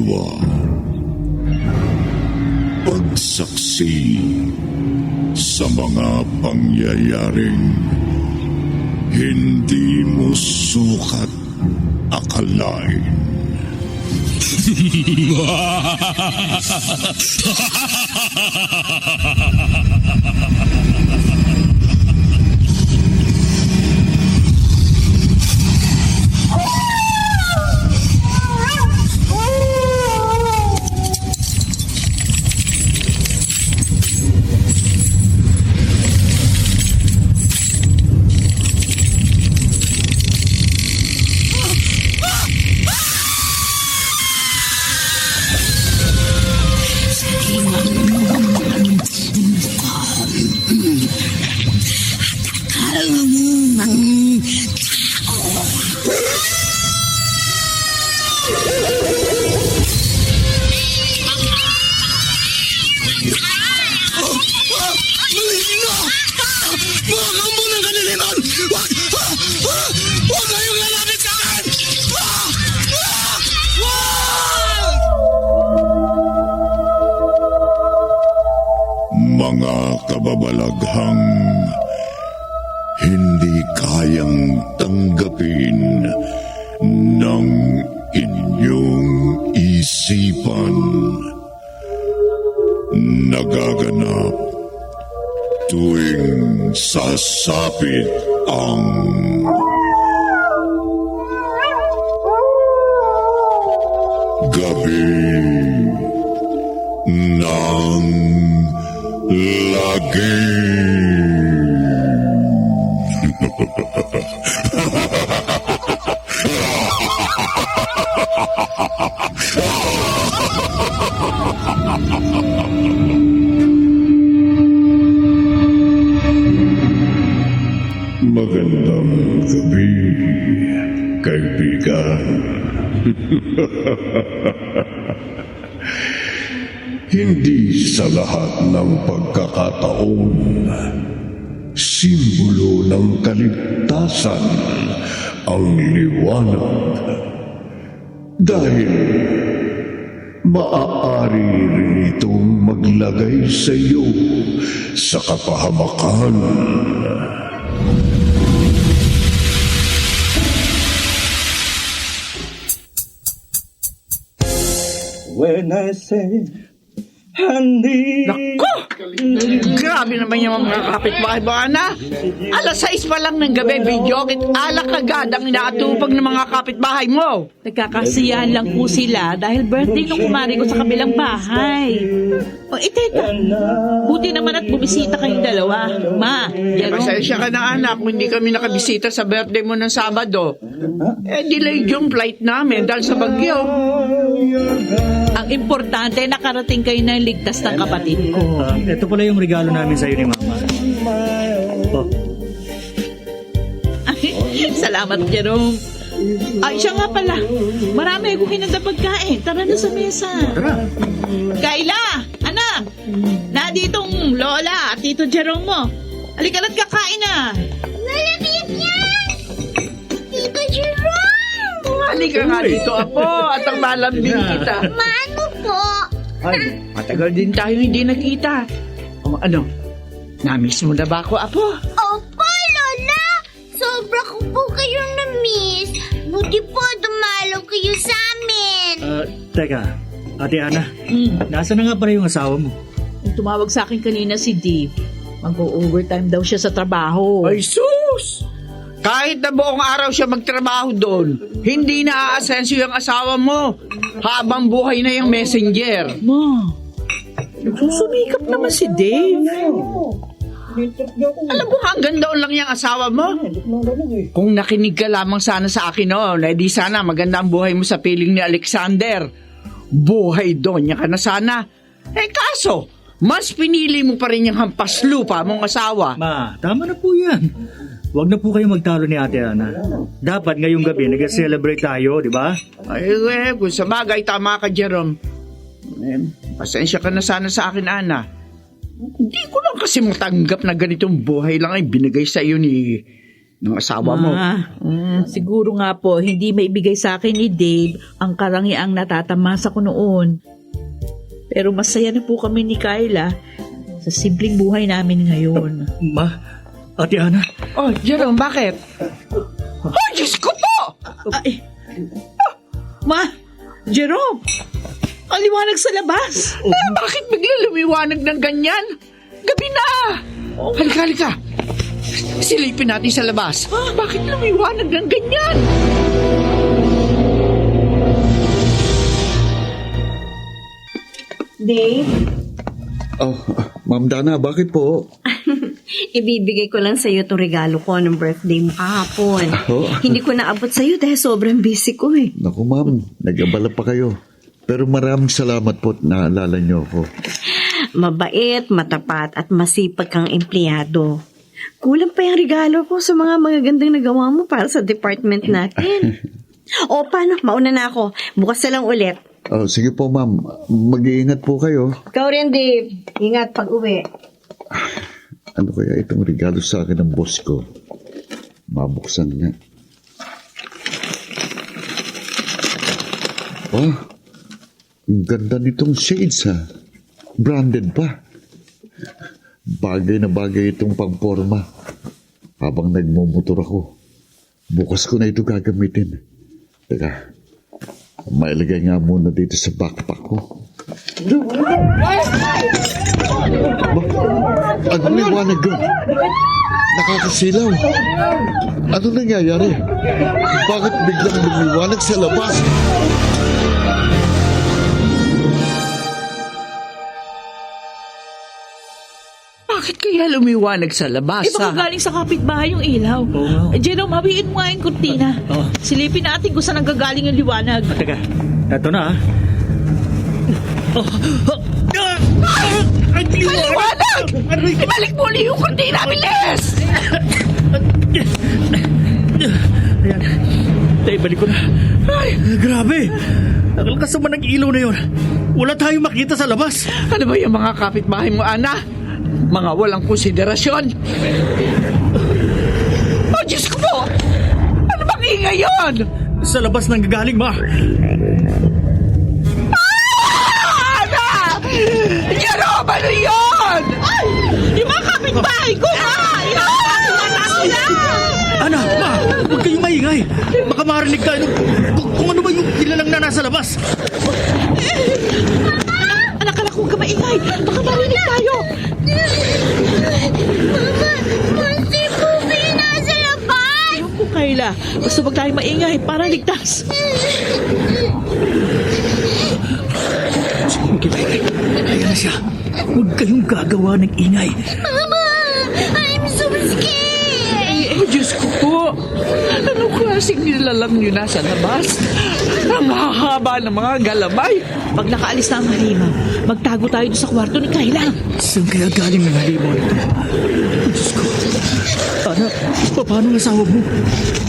dalawa. Pagsaksi sa mga pangyayaring hindi mo sukat akalain. Mga kababalaghang hindi kayang tanggapin ng inyong isipan. Nagaganap tuwing sasapit ang gabi ng lagi. Magandang gabi, kaibigan. Hindi sa lahat ng pagkakataon, simbolo ng kaligtasan ang liwanag. Dahil maaari rin itong maglagay sa iyo sa kapahamakan. When I say honey. Naku! Grabe naman yung mga kapitbahay mo, Ana. 6:00 pa lang ng gabi, bidyokit alak agad ang inaatupag ng mga kapitbahay mo. Nagkakasiyahan lang po sila dahil birthday nung kumari ko sa kabilang bahay. O, teka. Buti naman at bumisita kayong dalawa. Ma, Jerome. Pasensya ka na, anak, kung hindi kami nakabisita sa birthday mo ng Sabado. Delayed yung flight namin dahil sa bagyo. Ang importante, nakarating kayo ng ligtas ng kapatid ko. Ito pala yung regalo namin sa iyo ni Mama. Oh, Salamat, Jerome. Ay, siya nga pala. Marami akong hinanda pagkain. Tara na sa mesa. tara. Kayla! Anak! Naditong Lola at Tito Jerome mo. Halika na't kakain na. Malamig yan! Tito Jerome! Halika nga dito, Apo, at ang malambing kita. Maano po? Ay, matagal din tayo hindi nakita. O ano, namiss mo na ba ako, Apo? Opo, Lola! Sobra ko po kayong na-miss. Buti po dumalaw kayo sa amin. Teka, Ate Ana, nasa na nga pala yung asawa mo? Tumawag sa akin kanina si Dave. Mag-overtime daw siya sa trabaho. Ay, sus! Kahit na buong araw siya magtrabaho doon, hindi na aasenso yung asawa mo habang buhay na yung messenger. Ma, nagsusumikap naman si Dave. Alam mo, hanggang doon lang yung asawa mo. Kung nakinig ka lamang sana sa akin noon, di sana maganda ang buhay mo sa piling ni Alexander. Buhay doon niya ka na sana. Kaso, mas pinili mo pa rin yung hampas lupa mong asawa. Ma, tama na po yan. Huwag na po kayo magtalo ni Ate Ana. Dapat ngayong gabi nag-celebrate tayo, di ba? Ay, kung sa bagay, tama ka, Jerome. Pasensya ka na sana sa akin, Ana. Hindi ko lang kasi matanggap na ganitong buhay lang ay binigay sa iyo ni ng asawa mo. Siguro nga po, hindi maibigay sa akin ni Dave ang karangiang natatamasa ko noon. Pero masaya na po kami ni Kyla sa simpleng buhay namin ngayon. Ma, Ate Ana, Oh, Jerome, bakit? Oh, Diyos ko po! Ay, Ma, Jerome, ang liwanag sa labas. Bakit bigla lumiwanag ng ganyan? Gabi na! Halika. Silipin natin sa labas. Bakit lumiwanag ng ganyan? Dave, Oh, Ma'am Dana, bakit po? ibibigay ko lang sa'yo itong regalo ko ng birthday mo kahapon. Oh. Hindi ko naabot sa'yo dahil sobrang busy ko eh. Naku ma'am, nag-abala pa kayo. Pero maraming salamat po at naalala niyo ako. Mabait, matapat at masipag kang empleyado. Kulang pa yung regalo ko sa mga magagandang nagawa mo para sa department natin. O paano, mauna na ako. Bukas na lang ulit. Oh, sige po ma'am, mag-iingat po kayo. Ikaw rin, Dave. Ingat pag uwi. Ano kaya itong regalo sa akin ng boss ko? Mabuksan nga. Oh, ang ganda nitong shades ha. Branded pa. Bagay na bagay itong pangporma. Habang nagmumotor ako, bukas ko na ito gagamitin. Teka, mailagay nga muna dito sa backpack ko. Ano liwanag doon? Nakakasilaw. Ano nangyayari? Bakit biglang lumiwanag sa labas? Bakit kaya lumiwanag sa labas? Baka galing sa kapitbahay yung ilaw. Jerome, hawiin mo nga yung kurtina. Silipin natin kung saan nanggagaling yung liwanag. teka, eto na Liwanag! Ibalik mo ulit yung kurtina, bilis! Ayan, tayo balik ko na. Ay, grabe! Ang lakas naman ng ilaw na yun. Wala tayong makita sa labas. Ano ba yung mga kapitbahay mo, Ana? Mga walang konsiderasyon. Oh, Diyos ko po! Ano bang ingay yun? Sa labas nang gagaling, ma. Ana! Jerome, ano yun? Yung mga kapitbahay ko, ma! Ana, ma, huwag kayong maingay. Baka marinig tayo kung ano ba yung kilalang na nasa labas. Anak, huwag ka maingay. Baka marinig tayo. Mama, si Pupi nasa labas! Ayaw po, Kyla. Basta wag tayong maingay para ligtas. Ayan na siya. Huwag kayong gagawa ng ingay. Mama, I'm so scared! Oh, Diyos ko po! Anong klaseng nilalang nyo nasa labas? Ang hahaba ng mga galamay! Pag nakaalis na ang halimaw, magtago tayo doon sa kwarto ni Kyla. Saan kaya galing ng halimaw nito? Diyos ko. Anak, paano ang asawa mo?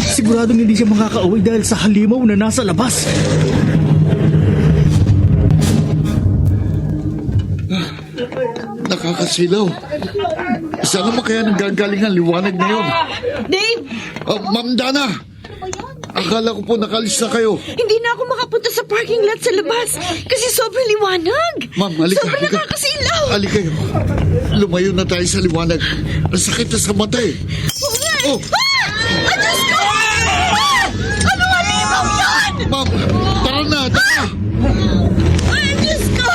Siguradong hindi siya makakauwi dahil sa halimaw na nasa labas. Nakakasilaw. Saan naman kaya nanggagaling ang liwanag na yun? Dave, Oh, Ma'am Dana! Akala ko po nakalis na kayo. hindi na ako makapunta sa parking lot sa labas kasi sobrang liwanag. Ma'am, halika. Sobrang halika. nakakasilaw. Halika kayo. Lumayo na tayo sa liwanag. Ang sakit na sa mata eh. Oh, Diyos ko! Ano halimaw yan? ma'am, tara na, tara. Diyos ko!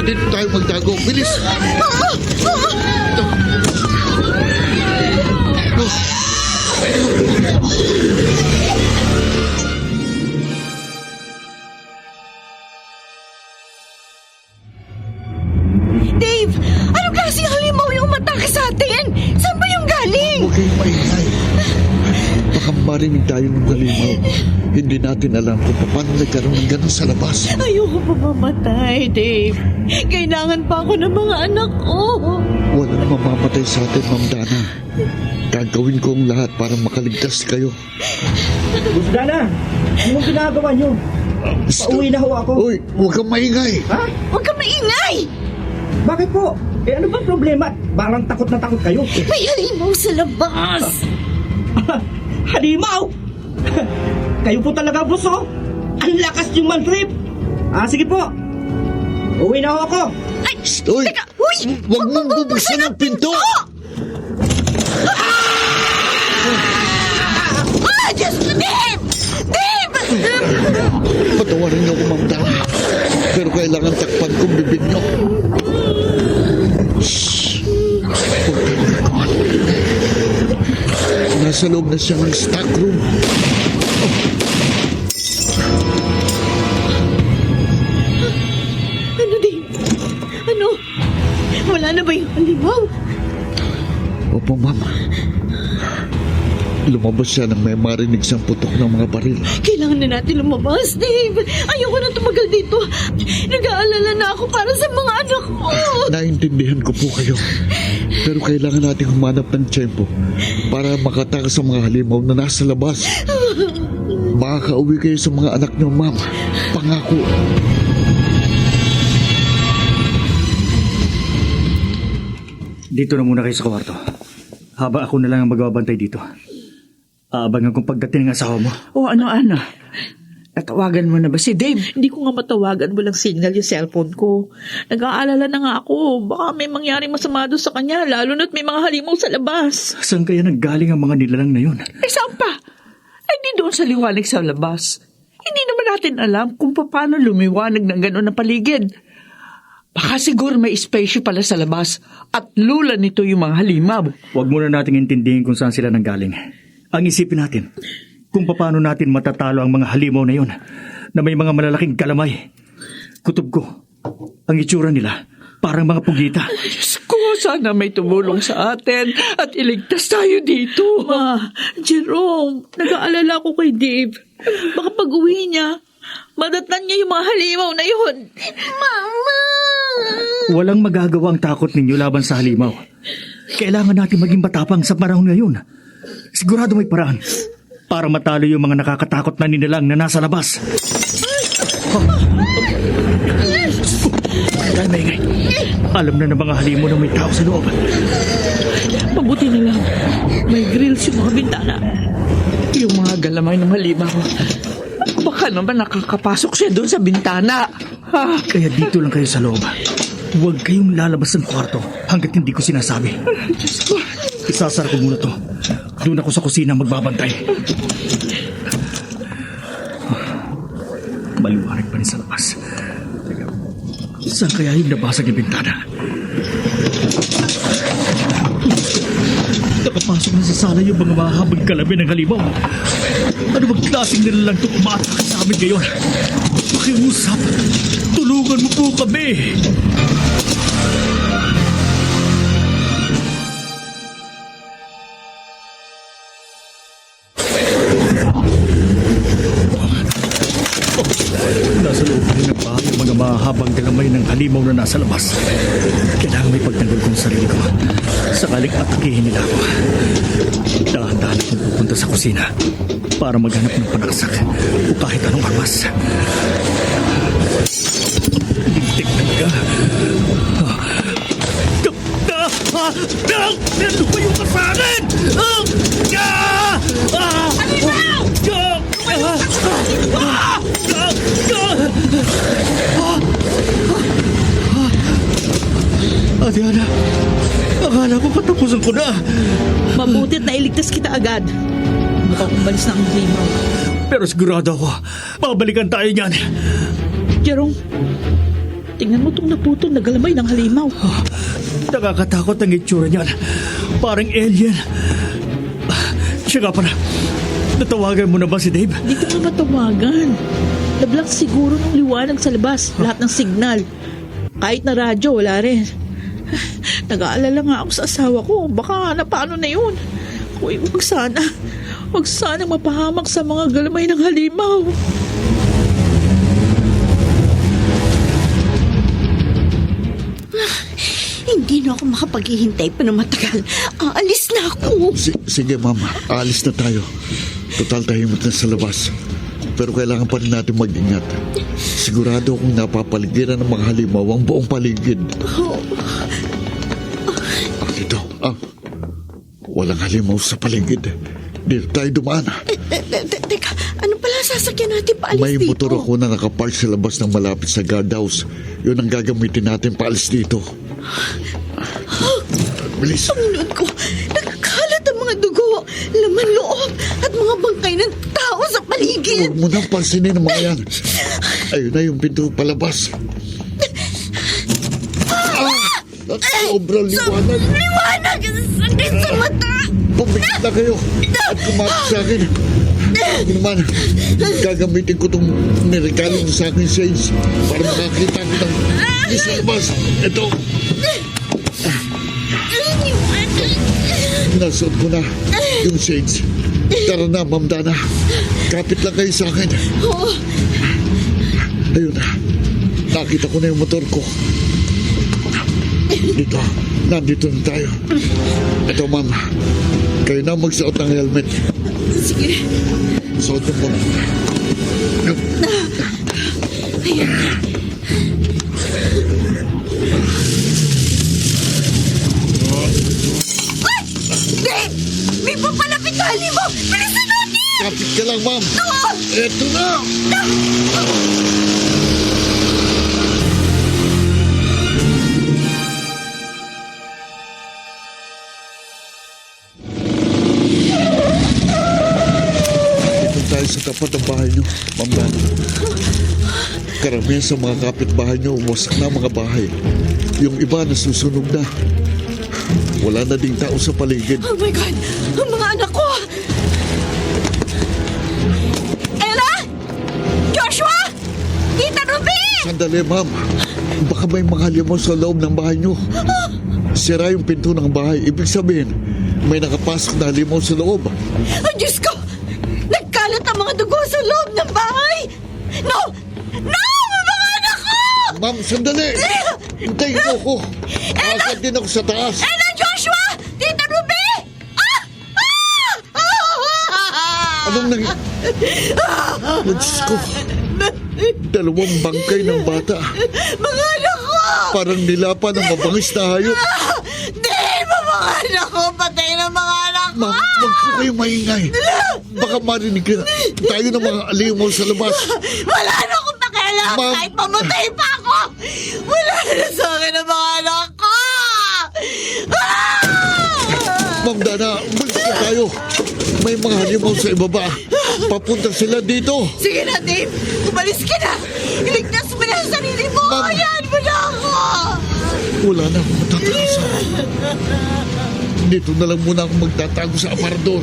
Dito tayo magtago. Bilis. Dave, anong klase halimaw yung umatake sa atin? Saan ba yung galing? Huwag kayong maingay. Baka marinig tayo ng halimaw. Hindi natin alam kung paano nagkaroon ng ganun sa labas. Ayoko pa mamatay, Dave. Kailangan pa ako ng mga anak ko. Walang mamamatay sa atin, Ma'am Dana. Gagawin ko ang lahat para makaligtas kayo. Boss Dana, anong ginagawa nyo? Pauwi na ho ako. Uy, huwag kang maingay. Huwag ka maingay! Bakit po? Ano ba problema? Parang takot na takot kayo. May halimaw sa labas! Halimaw! Kayo po talaga, boss, oh. Ang lakas yung man-trip. Sige po. Uwi na ako. Ay, Uy! teka! Uy! Huwag mong bubuksan ang pinto! Diyos ko, Dave! Dave! Patawarin niyo ako, Ma'am Dana. Pero kailangan takpan kong bibig niyo. Shhh! Huwag tayo gagawin. Nasa loob na siya ng stock room. Ano, Dave? Ano? Wala na ba yung halimaw? Opo, Ma'am. Lumabas siya nang may marinig siyang putok ng mga baril. Kailangan na natin lumabas, Dave. Ayoko na tumagal dito. Nag-aalala na ako para sa mga anak ko. Naintindihan ko po kayo. Pero kailangan natin humanap ng tiyempo para makatakas sa mga halimaw na nasa labas. Makakauwi kayo sa mga anak niyo, Ma'am. Pangako. Dito na muna kayo sa kwarto. Habang ako na lang ang magbabantay dito. Aabangan kong pagdating ng asawa mo. O ano-ano? Natawagan mo na ba si Dave? Hindi ko nga matawagan, walang signal yung cellphone ko. Nag-aalala na nga ako. Baka may mangyaring masama doon sa kanya, lalo na't may mga halimaw sa labas. Saan kaya nanggaling ang mga nilalang na yun? Eh, saan pa? Eh, di doon sa liwanag sa labas. Hindi naman natin alam kung paano lumiwanag ng gano'n na paligid. Baka siguro may espasyo pala sa labas at lula nito yung mga halimaw. Huwag muna nating intindihin kung saan sila nanggaling. Ang isipin natin, kung paano natin matatalo ang mga halimaw na yun na may mga malalaking kalamay. Kutob ko, ang itsura nila, parang mga pugita. Diyos ko, sana may tumulong sa atin at iligtas tayo dito. Ma, Jerome, nag-aalala ko kay Dave. Baka pag-uwi niya, madatnan niya yung mga halimaw na yun. Mama! Walang magagawa ang takot ninyo laban sa halimaw. Kailangan natin maging matapang sa panahon ngayon. Sigurado may paraan para matalo yung mga nakakatakot na nilalang na nasa labas. Ingay. Alam na ng mga halimaw na may tao sa loob. Mabuti na lang, may grills yung mga bintana. Yung mga galamay ng halimaw. Baka naman nakakapasok siya doon sa bintana. Ha? Kaya dito lang kayo sa loob. Huwag kayong lalabas ng kwarto hanggat hindi ko sinasabi. Diyos ko. Isasara ko muna to. Doon ako sa kusina magbabantay. Maliwanag pa rin sa labas. Teka, saan kaya yung nabasag yung bintana? Nakapasok na sa sala yung mga mahabang kalabi ng halimaw. Ano bang klaseng nila lang ito umatake sa amin ngayon? Pakiusap, tulungan mo po kami. Nasa loob rin ng bahay ang mga mahabang galamay ng halimaw na nasa labas. Kailangan may pagtanggol kong sarili ko. Sakaling atakihin nila ako. Dahan-dahan akong pupunta sa kusina para maghanap ng panaksak o kahit anong armas. Lintik talaga. Ano ba yung kasanin? Adriana, akala ko patapusan ko na. Mabutit na iligtas kita agad. Mukhang umalis na ang halimaw. Pero sigurado ako, babalikan tayo niyan. Jerome, tingnan mo itong naputol na galamay ng halimaw. Nakakatakot ang itsura niyan. Parang alien. Siya nga pala, natawagan mo na ba si Dave? Hindi ko nga matawagan. Nablock siguro ng liwanag sa labas. Lahat ng signal. Kahit na radyo, wala rin. Nag-aalala nga ako sa asawa ko. Baka napaano na yun. Uy, wag sana. Wag sana mapahamak sa mga galamay ng halimaw. Hindi na ako makapaghihintay pa ng matagal. Aalis na ako. Sige, Ma'am. Alis na tayo. Total tahimik na sa labas. pero kailangan pa rin natin mag-ingat. Sigurado akong napapaligiran ng mga halimaw ang buong paligid. Dito, walang halimaw sa paligid. Dito tayo dumaan. Teka, ano pala sasakyan natin paalis May dito? motor ako na nakapark sa labas ng malapit sa guardhouse. Yun ang gagamitin natin paalis dito. Bilis. Panginoon ko, nagkalat ang mga dugo, laman loob, at mga bangkay ng tao sa paligid. Huwag mo nang pansinin ang mga yan. Ayun na yung pinto palabas. At sobrang liwanag. Liwanag! Sakit sa mata! Pumikit na kayo at kumapit sa akin. Hindi naman, gagamitin ko itong niregalo mo sa akin, Sage, para makakita ko ng isa labas. Ito. Nasuot ko na yung Sage. Tara na, Ma'am Dana. Kapit lang kayo sa akin. Ayun na. Nakita ko na yung motor ko. Dito. Nandito na tayo. Ito, Ma'am. Kayo na magsuot ng helmet. Sige. Suot mo muna. Dave! May papalapit na halimaw! Bilisan natin! Kapit ka lang, Ma'am. Ito na! Dito tayo sa tapat ng bahay niyo, Ma'am Dana. Karamihan sa mga kapitbahay niyo, wasak na mga bahay. Yung iba nasusunog na. Wala na ding tao sa paligid. Oh my God! Ang mga anak ko! Ella! Joshua! Tita Ruby! Sandali, Ma'am. Baka may mga halimaw sa loob ng bahay niyo. Sira yung pinto ng bahay. Ibig sabihin, may nakapasok na halimaw sa loob. Oh, Diyos ko! Nagkalat ang mga dugo sa loob ng bahay! No! No! Mga anak ko! Ma'am, sandali! Hintayin mo ako. Akit din ako sa taas. Ella, Joshua! Tita Ruby! Anong nangyari? Diyos ko. Dalawang bangkay ng bata. Mga anak ko! Parang nilapa ng mabangis na hayop. Di ba mga anak ko? Patay na mga anak ko! Ma'am, huwag po kayong maingay. Baka marinig ka tayo ng mga alimaw sa labas. Wala na akong pakialam Ma'am. kahit mamatay pa ako! Wala na sa akin ang mga anak ko! Ma'am Dana, malis na tayo. May mga halimaw sa ibaba. Papunta sila dito. Sige na, Dave! Umalis ka na! Iligtas mo na ang sarili mo! Ma'am. Hayaan mo na ako! Wala na akong matatakasan. Dito na lang muna ako magtatago sa aparador.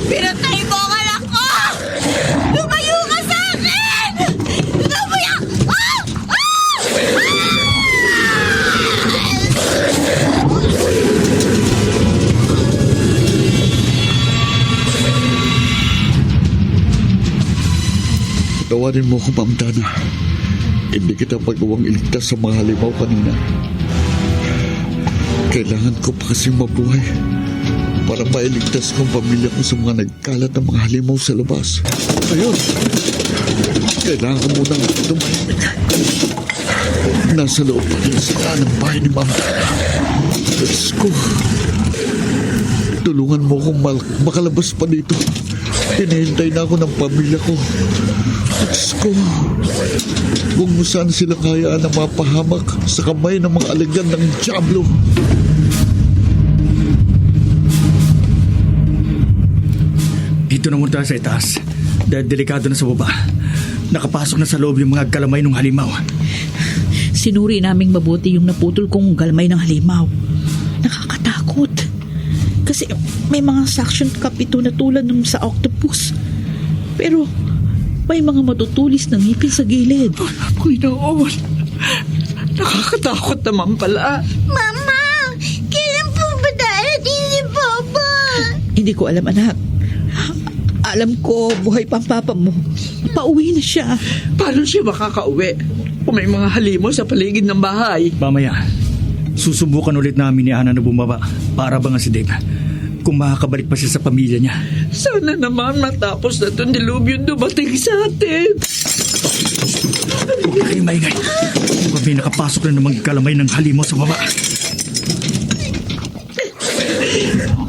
Pinatay mo ang anak ko! Lumayo ka sa akin! Lumayo! Tawarin mo ako, Ma'am Dana. Hindi kita magawang iligtas sa mga halimaw kanina. Kailangan ko pa kasi mabuhay para mailigtas ko ang pamilya ko sa mga nagkalat ng mga halimaw sa labas. Ayun! Kailangan ko munang tumahimik. Nasa loob pa rin sila ng bahay ni Ma'am Dana. Diyos ko. Tulungan mo akong makalabas pa dito. Hinihintay na ako ng pamilya ko. Diyos ko. Huwag mo saan silang hayaan na mapahamak sa kamay ng mga alagyan ng Diablo. Dito na muna tayo sa itaas. Dahil delikado na sa baba. Nakapasok na sa loob yung mga galamay ng halimaw. Sinuri naming mabuti yung naputol kong galamay ng halimaw. Nakakatakot. Kasi may mga suction cup ito na tulad ng sa octopus. Pero may mga matutulis na ngipin sa gilid. Panginoon, nakakatakot naman pala. Mama, kailan po ba darating si Papa? Hindi ko alam, anak. Alam ko, buhay pa ang papa mo. Pauwi na siya. Paano siya makakauwi kung may mga halimaw sa paligid ng bahay? Mamaya, Susubukan ulit namin ni Ana na bumaba para abangan si Dave. Kung makakabalik pa siya sa pamilya niya. Sana naman matapos na itong dilubyo dumating sa atin. Huwag na kayo maingay. Mukhang may nakapasok na namang kalamay ng halimaw sa baba.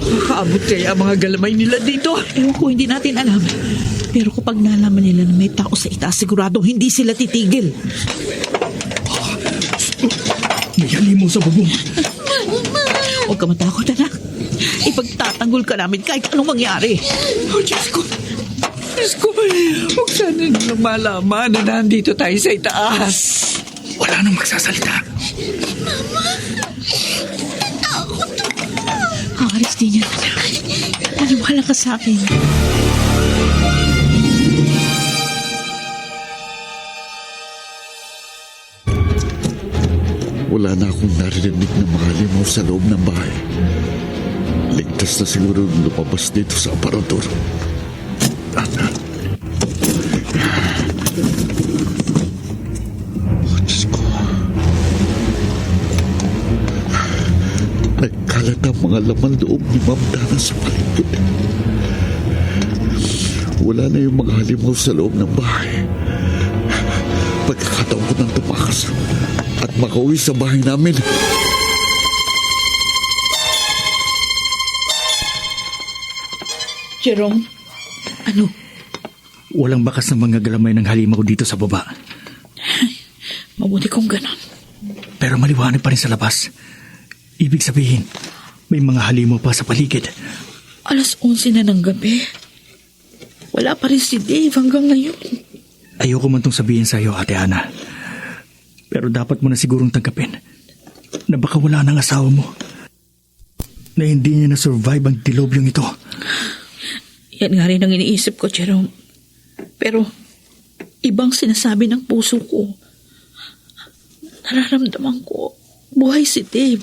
Makaabot kaya ang mga galamay nila dito. Ewan ko, hindi natin alam. Pero kapag nalaman nila na may tao sa itaas, siguradong hindi sila titigil. May halimaw sa bubong. Huwag ka matakot, anak. Ipagtatanggol ka namin kahit anong mangyari. Oh, Diyos ko. Diyos ko. Huwag sana nilang malaman na nandito tayo sa itaas. Wala nang magsasalita. Aaris din yan, anak. Maniwala ka sa akin. Wala na akong narinig ng mga halimaw sa loob ng bahay. Ligtas na siguro lumabas dito sa aparador. Oh, Diyos ko. Nagkalat ang mga laman loob ni Ma'am Dana sa paligid. Wala na yung mga halimaw sa loob ng bahay. Pagkakataon ko nang tumakas at makauwi sa bahay namin. Jerome, ano? Walang bakas ng mga galamay ng halimaw dito sa baba. Mabuti kong ganon. Pero maliwanag pa rin sa labas. Ibig sabihin, may mga halimaw pa sa paligid. 11:00 na ng gabi. Wala pa rin si Dave hanggang ngayon. Ayoko man itong sabihin sa iyo, Ate Ana. Pero dapat mo na sigurong tanggapin na baka wala ng asawa mo. Na hindi niya na-survive ang dilobyong ito. Yan nga rin ang iniisip ko, Jerome. Pero, ibang sinasabi ng puso ko. Nararamdaman ko, buhay si Dave.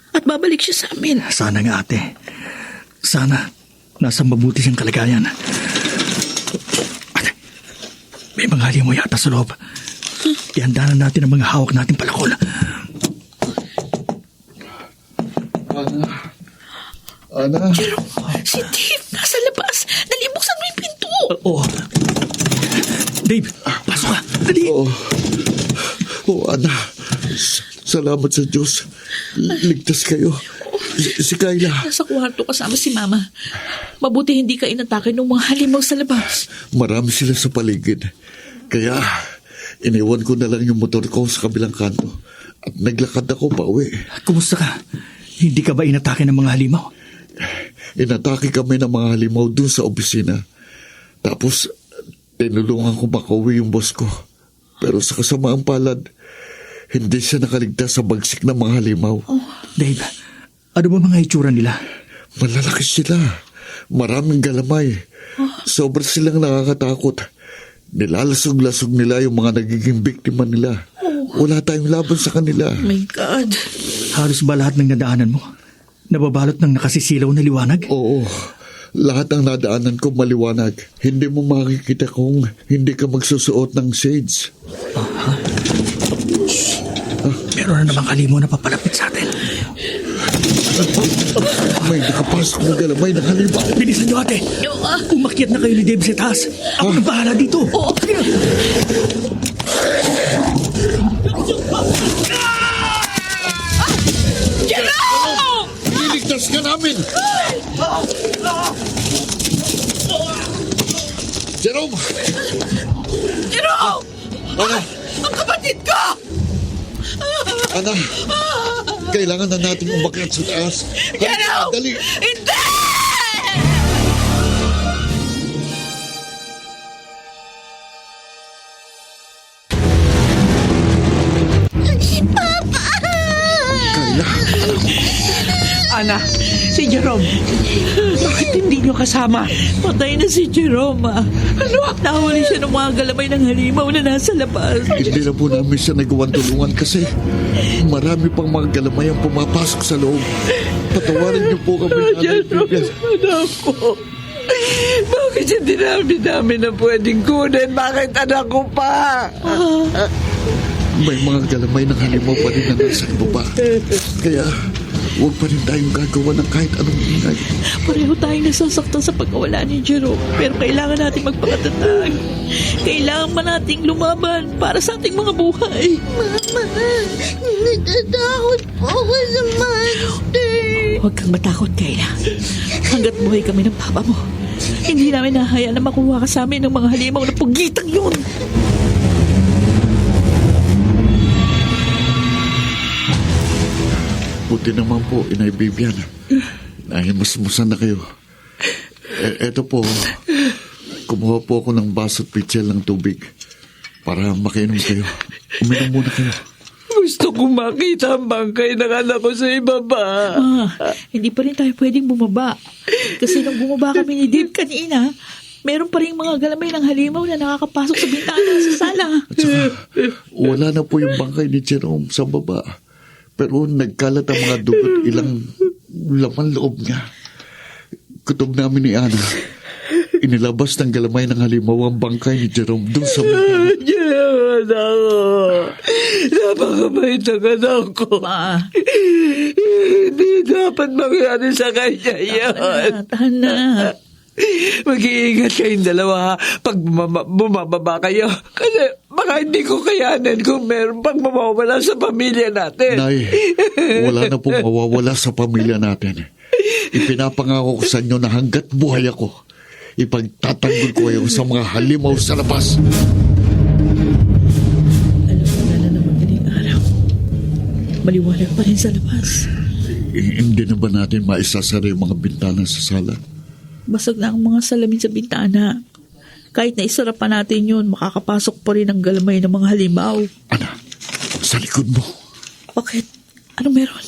At babalik siya sa amin. Sana nga, Ate. Sana nasa mabuti siyang kalagayan. Ate, may mga halimaw yata sa loob. Ihandanan natin ang mga hawak nating palakol. Ana? Jerome, si Dave nasa labas. Nalibuksan mo yung pinto. Oo. Dave, pasok ka. Dali. Ana. Salamat sa Diyos. Ligtas kayo. Si Kayla. Nasa kwarto kasama si Mama. Mabuti hindi ka inatake ng mga halimaw sa labas. Marami sila sa paligid. Kaya, iniwan ko na lang yung motor ko sa kabilang kanto. At naglakad ako pa uwi. Kumusta ka? Hindi ka ba inatake ng mga halimaw? Inatake kami ng mga halimaw dun sa opisina. Tapos, tinulungan ko makauwi yung boss ko. Pero sa kasamaang palad, hindi siya nakaligtas sa bagsik ng mga halimaw. Dave, ano ba mga itsura nila? Malalaki sila. Maraming galamay. Sobrang silang nakakatakot. Nilalasog-lasog nila yung mga nagiging biktima nila. Wala tayong laban sa kanila. My God. Halos ba lahat ng nadaanan mo nababalot ng nakasisilaw na liwanag? Oo. Lahat ng nadaanan ko maliwanag. Hindi mo makikita kung hindi ka magsusuot ng shades. Meron na namang halimaw na papalapit sa atin. May nakapasok na galamay ng halimaw. Bilisan niyo, Ate. Umakyat na kayo ni Dave sa taas. Ako nang bahala dito. Oo. Iligtas ka namin! Jerome! Jerome! Ana! Ang kapatid ko! Ana! Kailangan na natin umakyat sa taas. Jerome! Dali! Hindi! Ana, si Jerome. Bakit hindi niyo kasama? Patay na si Jerome, ah. Ano? Nahuli siya ng mga galamay ng halimaw na nasa labas. Hindi na po namin siya nagawang tulungan kasi marami pang mga galamay ang pumapasok sa loob. Patawarin niyo po kami. Jerome, anak ko. Bakit hindi namin na pwedeng kunin? Bakit anak ko pa? may mga galamay ng halimaw pa rin na nasa baba. Kaya, huwag pa rin tayong gagawa ng kahit anong ingay. Pareho tayong nasasaktan sa pagkawala ni Jerome. Pero kailangan natin magpakatatag. Kailangan pa nating lumaban para sa ating mga buhay. Mama, natatakot po ako sa monster. Huwag kang matakot, Kayla. Hanggat buhay kami ng papa mo, hindi namin nahayaan na makuha ka sa amin ng mga halimaw na pugitang yun. Buti naman po, Inay Bibian. Nahimasmusan na kayo. Eto po, kumuha po ako ng baso at pitsil ng tubig para makainom kayo. Uminom muna kayo. Gusto kong makita ang bangkay ng anak ko sa ibaba. Hindi pa rin tayo pwedeng bumaba. Kasi nung bumaba kami ni Dave kanina, meron pa rin mga galamay ng halimaw na nakakapasok sa bintana sa sala. At saka, wala na po yung bangkay ni Jerome sa baba. Pero nagkalat ang mga dugot, ilang laman loob niya. Kutob namin ni Ana, inilabas ng galamay ng halimaw ang bangkay ni Jerome doon sa bintana. Diyan ako. Napakabait ang anak ko. Ma, Hindi dapat mangyari sa kanya yan. tahan na. Mag-iingat kayong dalawa pag bumababa kayo. Kasi baka hindi ko kayanin kung meron pang mawawala sa pamilya natin. Nay, wala na pong mawawala sa pamilya natin. Ipinapangako ko sa inyo na hanggat buhay ako, ipagtatanggol ko kayo sa mga halimaw sa labas. Alam mo na magaling araw. Maliwanag pa rin sa labas. Hindi na ba natin maisasara yung mga bintana sa sala? Basag na ang mga salamin sa bintana. Kahit na isara pa natin yun, makakapasok pa rin ang galamay ng mga halimaw. Ana, sa likod mo. Bakit? Anong meron?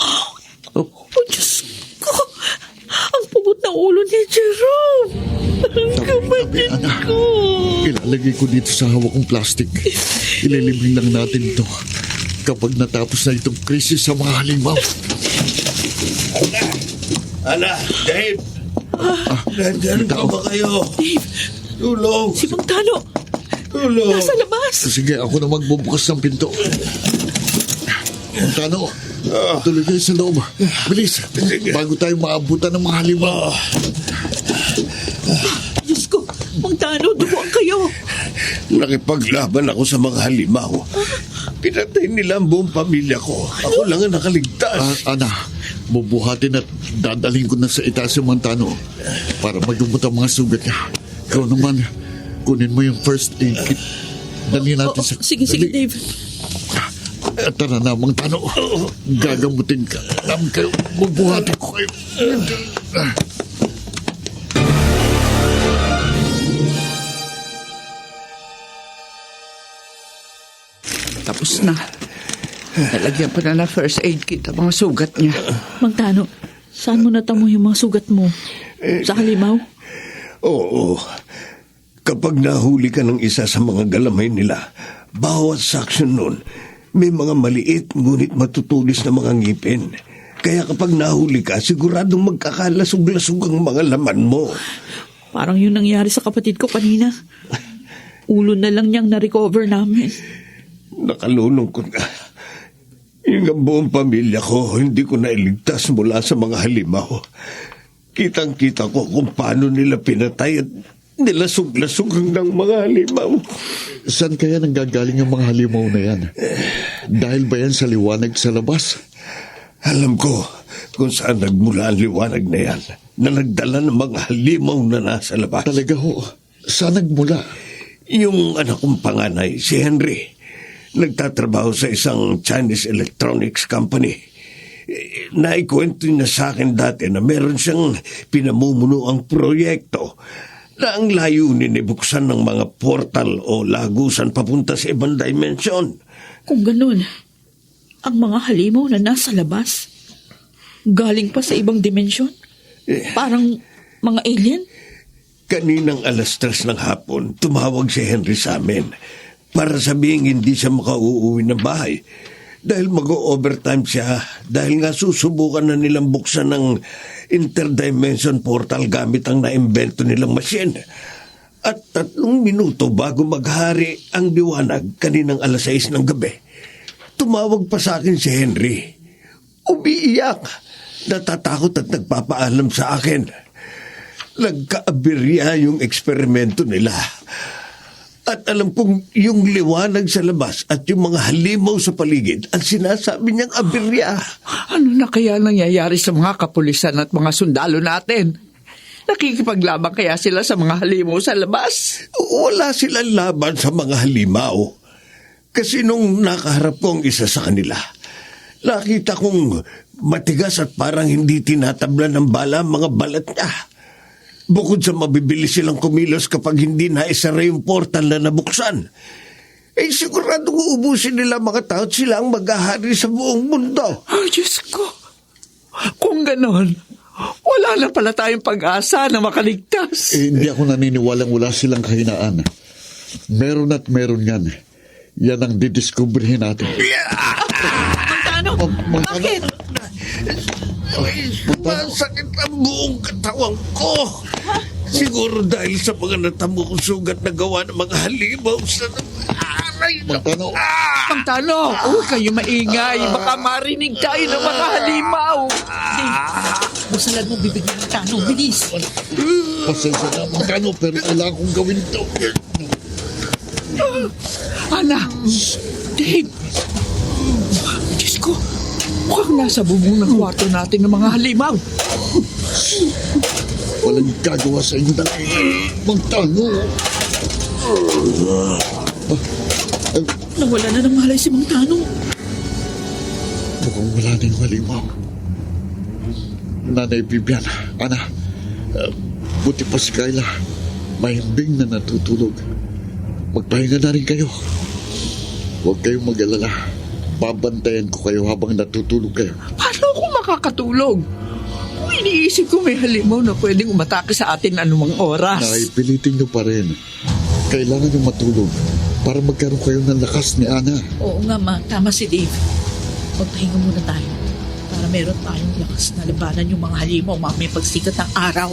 Oh, Diyos ko! Ang pugot ng ulo ni Jerome! Ang kapatid Ana, ko! ilalagay ko dito sa hawak kong plastic. Ililibing lang natin ito kapag natapos na itong krisis sa mga halimaw. Ana, Dave! Nandyan pa ba kayo? Dave! Tulong! Si Mang Tano! Tulong! Nasa labas! Sige, ako na magbubukas ng pinto. Tano, tuloy kayo sa loob. Bilis, bago tayo maabutan ng mga halimaw. Diyos ko! Mang Tano, duwag kayo! Nakipaglaban ako sa mga halimaw. Pinatay nila ang buong pamilya ko. Ako lang ang nakaligtas. Ana, bubuhatin at dadalhin ko na sa itaas yung mga Tano para magumot ang mga sugat niya. Ikaw naman, kunin mo yung first aid kit. Dalhin natin sa... Sige, Dave. Tara na, mga Tano. Gagamutin ka. Namin kayo. Bubuhatin ko kayo. Tapos na. Nalagyan pa na first aid kit ang mga sugat niya. Mang Tano, saan mo natamo yung mga sugat mo? Sa halimaw? Oo. Kapag nahuli ka ng isa sa mga galamay nila, bawat section nun, may mga maliit ngunit matutulis na mga ngipin. Kaya kapag nahuli ka, siguradong magkakalasog-lasog ang mga laman mo. Parang yun nangyari sa kapatid ko kanina. Ulo na lang niyang na-recover namin. Nakalulungkot nga. Yung ang buong pamilya ko, hindi ko nailigtas mula sa mga halimaw. Kitang-kita ko kung paano nila pinatay at nilasog-lasog ng mga halimaw. Saan kaya nanggagaling yung mga halimaw na yan? Dahil ba yan sa liwanag sa labas? Alam ko kung saan nagmula ang liwanag na yan, na nagdala ng mga halimaw na nasa labas. Talaga ho, saan nagmula? Yung anak kong panganay, si Henry, nagtatrabaho sa isang Chinese electronics company. Naikwento niya sa akin dati na meron siyang pinamumuno ang proyekto na ang layunin ay buksan ng mga portal o lagusan papunta sa ibang dimensyon. Kung ganun, ang mga halimaw na nasa labas, galing pa sa ibang dimensyon? Parang mga alien? Kaninang 3:00 ng hapon, tumawag si Henry sa amin para sabihin hindi siya makauuwi ng bahay dahil mag-overtime siya dahil nga susubukan na nilang buksan ng interdimension portal gamit ang naimbento nilang machine. At 3 minuto bago maghari ang liwanag kaninang 6:00 ng gabi, tumawag pa sa akin si Henry. Umiiyak, natatakot at nagpapaalam sa akin. Nagkaabirya yung eksperimento nila. At alam kong yung liwanag sa labas at yung mga halimaw sa paligid ang sinasabi niyang abirya. Ano na kaya nangyayari sa mga kapulisan at mga sundalo natin? Nakikipaglaban kaya sila sa mga halimaw sa labas? Wala silang laban sa mga halimaw. Kasi nung nakaharap ko ang isa sa kanila, nakita kong matigas at parang hindi tinatablan ng bala ang mga balat niya. Bukod sa mabibilis silang kumilos kapag hindi naisara yung portal na nabuksan, siguradong uubusin nila mga tao at sila ang maghahari sa buong mundo. Oh, Diyos ko. Kung ganon, wala na pala tayong pag-asa na makaligtas. Hindi ako naniniwalang wala silang kahinaan. Meron at meron yan. Yan ang didiskubrihin natin. Montano, bakit? Masakit ang buong katawan ko. Siguro dahil sa mga natamo kong sugat na gawa ng mga halimaw sa aray. Montano. Montano, kayo maingay. Baka marinig tayo ng mga halimaw. Busalan mo bibig ng Montano, bilis. Pasensya na, Montano, pero wala akong gawin to. Ana, Dave. Diyos ko, mukhang nasa bubong ng kwarto natin ng mga halimaw. Walang gagawa sa inyo dalawa. Montano. Nawala na ng malay si Montano. Mukhang wala na yung halimaw. Nanay Bibian, Ana, buti pa si Kayla. Mahimbing na natutulog. Magpahinga na rin kayo. Huwag kayong mag-alala. Babantayan ko kayo habang natutulog kayo. Paano ako makakatulog? Kung iniisip ko may halimaw na pwedeng umatake sa atin anumang oras. Nakipilitin nyo pa rin. Kailangan nyo matulog para magkaroon kayo ng lakas ni Ana. Oo nga ma, tama si Dave. Magpahinga muna tayo para meron tayong lakas na labanan yung mga halimaw mamaya pagsikat ng araw.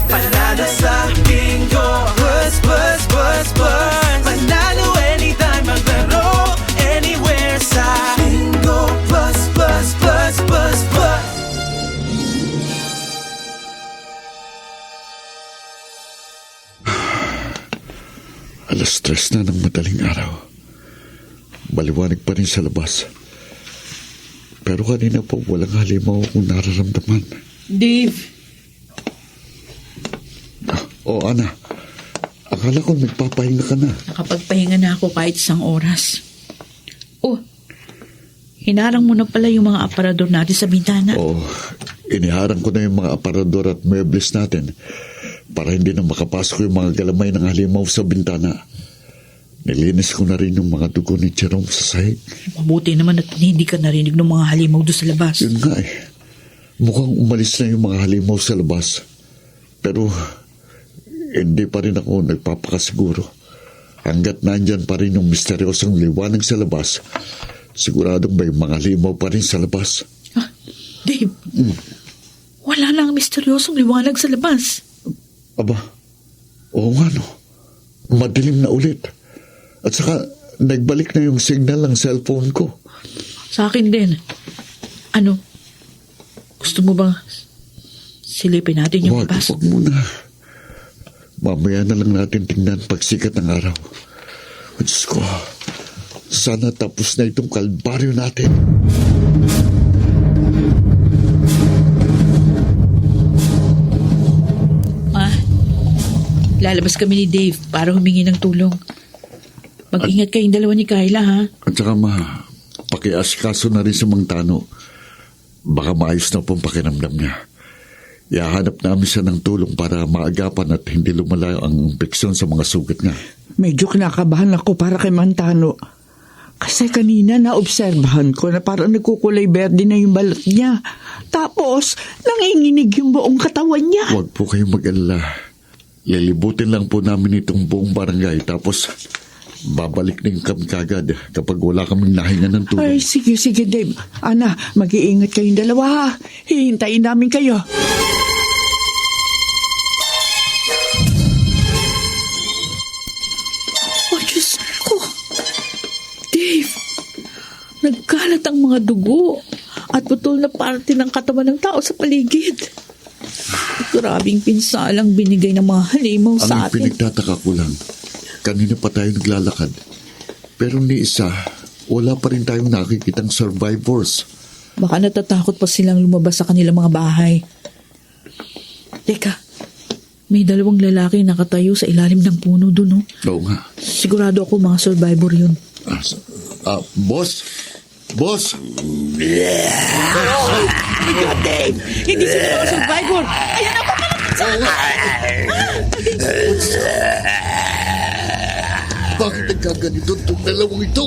Panalo sa bingo, bus, bus, bus, bus. Panalo anytime, maglaro anywhere sa bingo, bus, bus, bus, bus, bus. 3:00 na ng madaling araw. Maliwanag pa rin sa labas. Pero kanina po walang halimaw akong nararamdaman. Dave, Ana, akala ko nagpapahinga ka na. nakapagpahinga na ako kahit 1 oras. Hinarang mo na pala yung mga aparador natin sa bintana. Iniharang ko na yung mga aparador at muebles natin para hindi na makapasok yung mga galamay ng halimaw sa bintana. Nilinis ko na rin yung mga dugo ni Jerome sa sahig. Mabuti naman at hindi ka narinig ng mga halimaw doon sa labas. Yun nga mukhang umalis na yung mga halimaw sa labas. Pero hindi pa rin ako nagpapakasiguro. Hanggat nandyan pa rin yung misteryosong liwanag sa labas, siguradong may mga halimaw pa rin sa labas. Dave, wala na ang misteryosong liwanag sa labas. Aba, oo nga no. Madilim na ulit. At saka, nagbalik na yung signal ng cellphone ko. Sa akin din. Ano? Gusto mo bang silipin natin yung labas? Wag muna. Mamaya na lang natin tingnan pagsikat ng araw. O Diyos ko, sana tapos na itong kalbaryo natin. Ma, lalabas kami ni Dave para humingi ng tulong. Mag-ingat kayong dalawa ni Kayla, ha? At saka pakiasikaso na rin sa Montano. Baka maayos na pong pakiramdam niya. Ihahanap namin siya ng tulong para maagapan at hindi lumala ang infeksyon sa mga sugat niya. Medyo kinakabahan ako para kay Montano. Kasi kanina naobserbahan ko na parang nagkukulay berde na yung balat niya. Tapos, nanginginig yung buong katawan niya. Huwag po kayong mag-alala. Lilibutin lang po namin itong buong barangay tapos babalik din kami kagad kapag wala kaming nahinga ng tulog. Ay, sige, Dave. Ana, mag-iingat kayong dalawa ha. Hihintayin namin kayo. Oh, Diyos ko. Dave, nagkalat ang mga dugo at putol na parte ng katawan ng tao sa paligid. Grabing pinsalang binigay ng mga halimaw sa Ang atin. pinagtataka ko lang, kanina pa tayo naglalakad. Pero ni isa, wala pa rin tayong nakikitang survivors. Baka natatakot pa silang lumabas sa kanilang mga bahay. Teka, may dalawang lalaki nakatayo sa ilalim ng puno dun, oh. Oo nga. Sigurado ako mga survivor yun. Boss? Boss? Dave! Hindi sila mga survivor! Ayan ako! Bakit nagkaganito itong dalawang ito?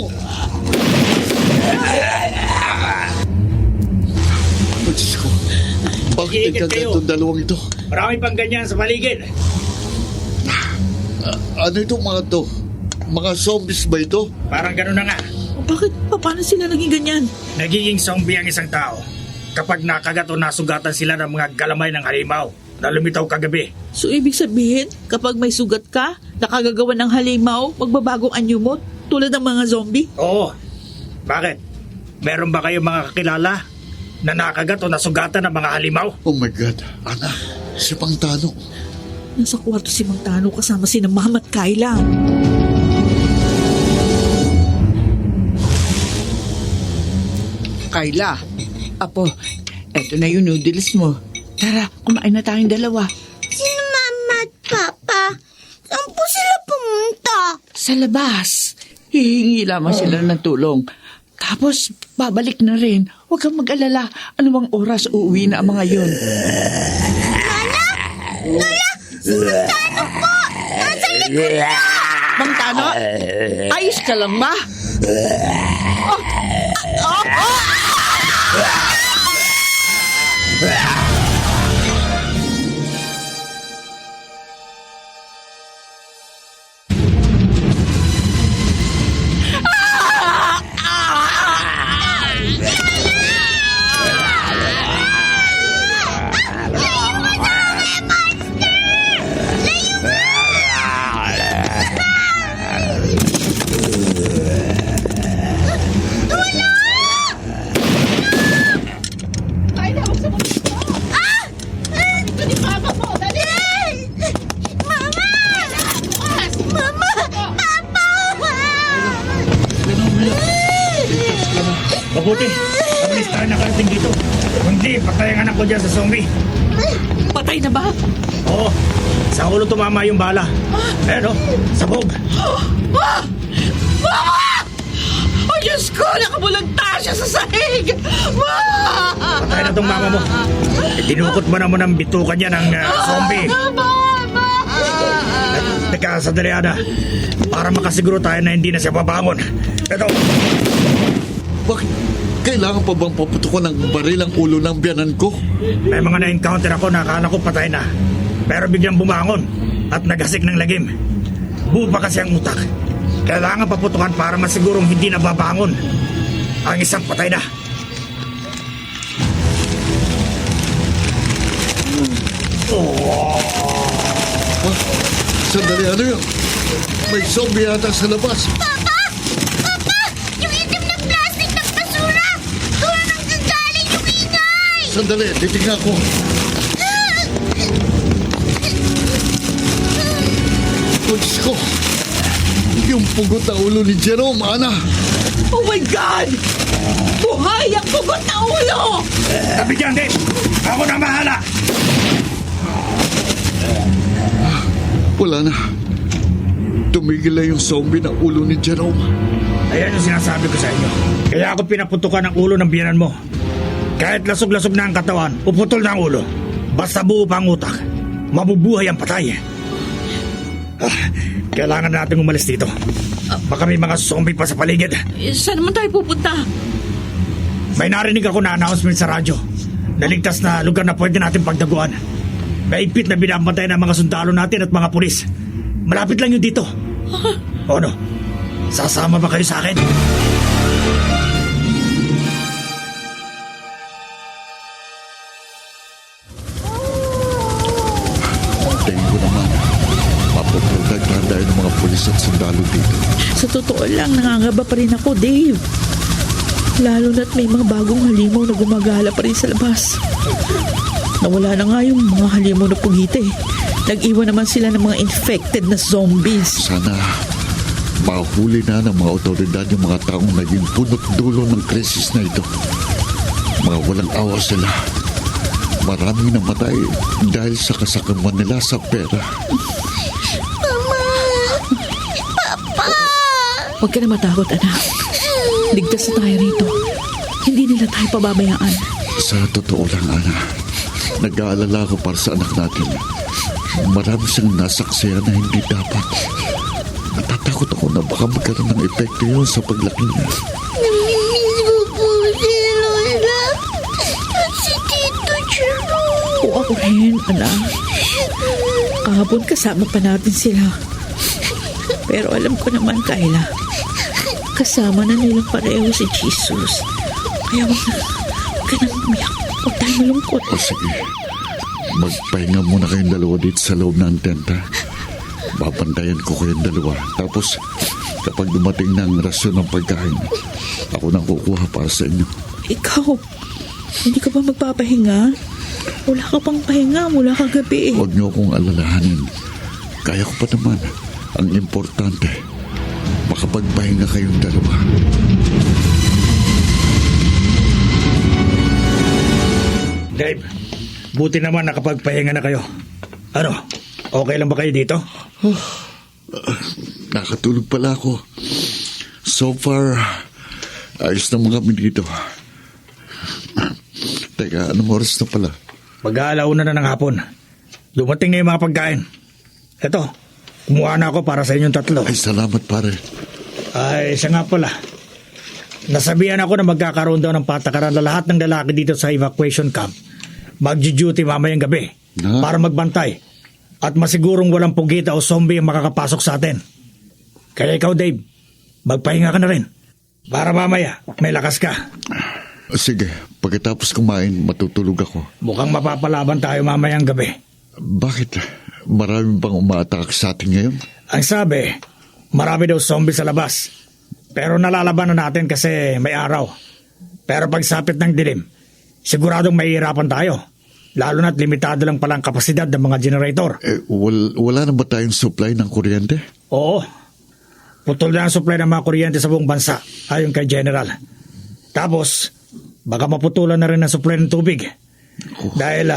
Diyos ko, bakit nagkaganito itong dalawang ito? Marami pang ganyan sa paligid. Ano itong mga to? Mga zombies ba ito? Parang gano'n na nga. Bakit? Paano sila naging ganyan? Nagiging zombie ang isang tao kapag nakagat o nasugatan sila ng mga galamay ng halimaw na lumitaw kagabi. So, ibig sabihin, kapag may sugat ka, nakagagawa ng halimaw, magbabagong anyo mo, tulad ng mga zombie? Oo. Bakit? Meron ba kayong mga kakilala na nakagat o nasugatan ng mga halimaw? Oh my God, Ana, si Pangtano. Nasa kwarto si Mang Tano kasama si Mama at Kayla. Kayla, Apo, eto na yung noodles mo. Tara, kumain na tayong dalawa. Sino Mama at Papa? Saan po sila pumunta? Sa labas. Hihingi lamang sila ng tulong. Tapos, babalik na rin. Huwag kang mag-alala. Anumang oras uuwi na ang mga yun. Tano po! Nasa likod na! Mang Tano, ayos ka lang ba? Mabuti, mabilis tayo nakarating dito. Kundi, patay ang anak ko dyan sa zombie. Patay na ba? Oo, sa ulo tumama yung bala. Pero, sabog. Mama! Oh, Diyos ko! Nakabulagta siya sa sahig! Patay na tong mama mo. Dinukot mo naman ang bitukan niya ng zombie. Teka, sandali, Ana. Para makasiguro tayo na hindi na siya babangon. Ito. Bakit? Kailangan pa bang paputukan ng baril ang ulo ng biyanan ko? May mga na-encounter ako na akala ko patay na. Pero biglang bumangon at nagasik ng lagim. Buo pa kasi ang utak. Kailangan paputukan para masigurong hindi na babangon. Ang isang patay na. Sandali, ano yun? May zombie yata sa labas. Papa! Yung itim na plastic ng basura! Doon ang gagaling yung ingay! Sandali, titignan ko. Oh, Diyos ko. Yung pugot na ulo ni Jerome, Ana. Oh my God! Buhay ang pugot na ulo! Sabi dyan, Dave! Ako na mahala! Wala na. Tumigil na yung zombie na ulo ni Jerome. Ayan yung sinasabi ko sa inyo. Kaya ako pinaputukan ang ulo ng biyanan mo. Kahit lasog-lasog na ang katawan, puputol na ang ulo. Basta buo pa ang utak, mabubuhay ang patay. Kailangan natin umalis dito. Baka may mga zombie pa sa paligid. Saan naman tayo pupunta? May narinig ako na announcement sa radyo. naligtas na lugar na pwede natin pagdaguan. Maigpit na binabantay ng mga sundalo natin at mga pulis. Malapit lang yun dito. O ano? Sasama ba kayo sa akin? Tingin ko naman, mapoprotektahan tayo ng mga pulis at sundalo dito. Sa totoo lang, nangangaba pa rin ako, Dave. Lalo na't may mga bagong halimaw na gumagala pa rin sa labas. Nawala na nga yung mga halimaw na pugite. Nag-iwan naman sila ng mga infected na zombies. Sana mahuli na ng mga otoridad yung mga taong naging punot dulo ng krisis na ito. Mga walang awa sila. Maraming namatay dahil sa kasakaman nila sa pera. Mama! Papa! Huwag ka na matakot, anak. Ligtas na tayo rito. Hindi nila tayo pababayaan. Sa totoo lang, Ana, nag-aalala ko para sa anak natin. Marami siyang nasaksihan na hindi dapat. Natatakot ako na baka magkaroon ng epekto yun sa paglaki niya. Namimiss ko po si Lola at si Tito Jerome. O ako rin, anak. Kahapon kasama pa natin sila. Pero alam ko naman, Kayla, kasama na nilang pareho si Jesus. Kaya huwag ka nang umiyak. Huwag tayo malungkot. O sige, magpahinga muna kayong dalawa dito sa loob ng tenta. Babantayan ko kayong dalawa. Tapos, kapag dumating na ang rasyon ng pagkain, ako nang kukuha para sa inyo. Ikaw, hindi ka ba magpapahinga? Wala ka pang pahinga mula kagabi. Huwag niyo akong alalahanin. Kaya ko pa naman. Ang importante, makapagpahinga kayong dalawa. Dave, buti naman nakapagpahinga na kayo. Ano, okay lang ba kayo dito? Nakatulog pala ako. So far, ayos naman kami dito. Teka, anong oras na pala? Mag-aalauna na ng hapon. Dumating na yung mga pagkain. Eto, kumuha na ako para sa inyong tatlo. Ay, salamat pare. Ay, siya nga pala. Nasabihan ako na magkakaroon daw ng patakaran na lahat ng lalaki dito sa evacuation camp. Magji-duty mamayang gabi para magbantay at masigurong walang pugita o zombie ang makakapasok sa atin. Kaya ikaw, Dave, magpahinga ka na rin para mamaya may lakas ka. Sige, pagkatapos kumain, matutulog ako. Mukhang mapapalaban tayo mamayang gabi. Bakit? Marami bang umaatake sa atin ngayon? Ang sabi, marami daw zombie sa labas. Pero nalalaban na natin kasi may araw. Pero pagsapit ng dilim, siguradong mahihirapan tayo. Lalo na't limitado lang palang kapasidad ng mga generator. Wala na ba tayong supply ng kuryente? Oo. Putol na ang supply ng mga kuryente sa buong bansa, ayon kay General. Tapos, baka maputulan na rin ang supply ng tubig. Dahil